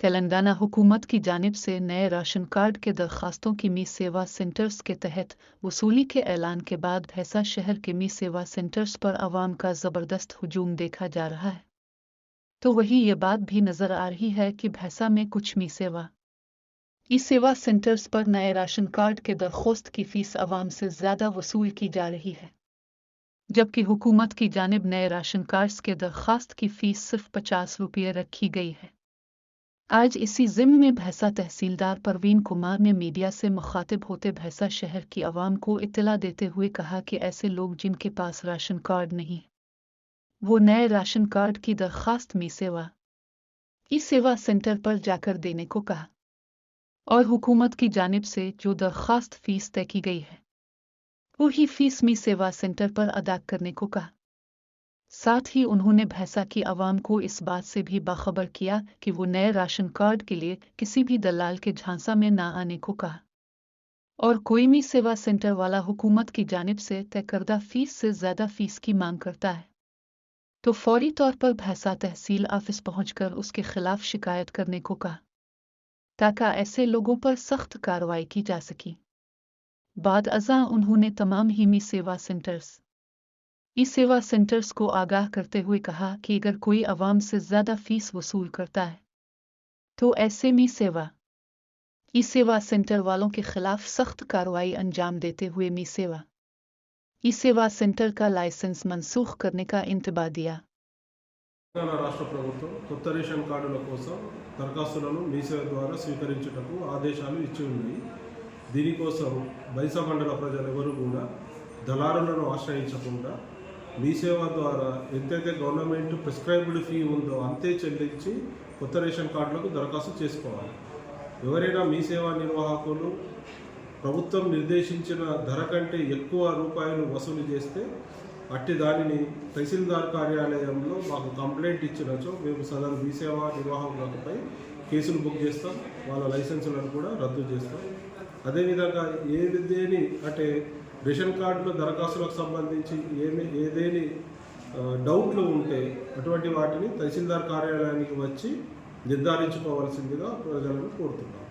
तेलंगाना हुकूमत की जानिब से नए राशन कार्ड के दरखास्तों की मी सेवा सेंटर्स के तहत वसूली के ऐलान के बाद भैंसा शहर के मी सेवा सेंटर्स पर आवाम का ज़बरदस्त हुजूम देखा जा रहा है। तो वहीं ये बात भी नज़र आ रही है कि भैंसा में कुछ मी सेवा ई सेवा सेंटर्स पर नए राशन कार्ड के दरख्वास्त की फ़ीस आवाम से ज़्यादा वसूल की जा रही है, जबकि हुकूमत की जानिब नए राशन कार्ड्स के दरख्वास्त की फ़ीस सिर्फ 50 रुपये रखी गई है। आज इसी ज़िम्न में भैंसा तहसीलदार परवीन कुमार ने मीडिया से मुखातिब होते भैंसा शहर की आवाम को इत्तला देते हुए कहा कि ऐसे लोग जिनके पास राशन कार्ड नहीं, वो नए राशन कार्ड की दरख्वास्त मी सेवा ई सेवा सेंटर पर जाकर देने को कहा और हुकूमत की जानिब से जो दरख्वास्त फ़ीस तय की गई है वही फ़ीस मी सेवा सेंटर पर अदा करने को कहा। साथ ही उन्होंने भैंसा की आवाम को इस बात से भी बाखबर किया कि वो नए राशन कार्ड के लिए किसी भी दलाल के झांसा में ना आने को कहा और कोई मी सेवा सेंटर वाला हुकूमत की जानिब से तय करदा फ़ीस से ज़्यादा फ़ीस की मांग करता है तो फौरी तौर पर भैंसा तहसील ऑफिस पहुंचकर उसके खिलाफ शिकायत करने को कहा ताकि ऐसे लोगों पर सख्त कार्रवाई की जा सके। बाद अज़ां उन्होंने तमाम ही मी सेवा सेंटर्स को आगाह करते हुए कहा कि अगर कोई आवाम से ज़्यादा फ़ीस वसूल करता है तो ऐसे मी सेवा ई सेवा सेंटर वालों के खिलाफ सख्त कार्रवाई अंजाम देते हुए मी सेवा ई सेवा सेंटर का लाइसेंस मनसूख करने का इंतबा दिया। తెలంగాణ రాష్ట్ర ప్రభుత్వం కొత్త రేషన్ కార్డుల కోసం దరఖాస్తులను మీసేవ ద్వారా స్వీకరించుటకు ఆదేశాలు ఇచ్చి ఉన్నాయి. దీనికోసం బైసా మండల ప్రజలెవరూ కూడా దళారులను ఆశ్రయించకుండా మీసేవ ద్వారా ఎంతైతే గవర్నమెంట్ ప్రిస్క్రైబ్డ్ ఫీ ఉందో అంతే చెల్లించి కొత్త రేషన్ కార్డులకు దరఖాస్తు చేసుకోవాలి. ఎవరైనా మీసేవా నిర్వాహకులు ప్రభుత్వం నిర్దేశించిన ధర కంటే ఎక్కువ రూపాయలు వసూలు చేస్తే అట్టి దానిని తహసీల్దార్ కార్యాలయంలో మాకు కంప్లైంట్ ఇచ్చినచో మేము సదరు మీసేవా నిర్వాహకులపై కేసులు బుక్ చేస్తాం, వాళ్ళ లైసెన్సులను కూడా రద్దు చేస్తాం. అదేవిధంగా ఏదేని అంటే రేషన్ కార్డుల దరఖాస్తులకు సంబంధించి ఏదేని డౌట్లు ఉంటే అటువంటి వాటిని తహసీల్దార్ కార్యాలయానికి వచ్చి నిర్ధారించుకోవాల్సిందిగా ప్రజలను కోరుతున్నాం.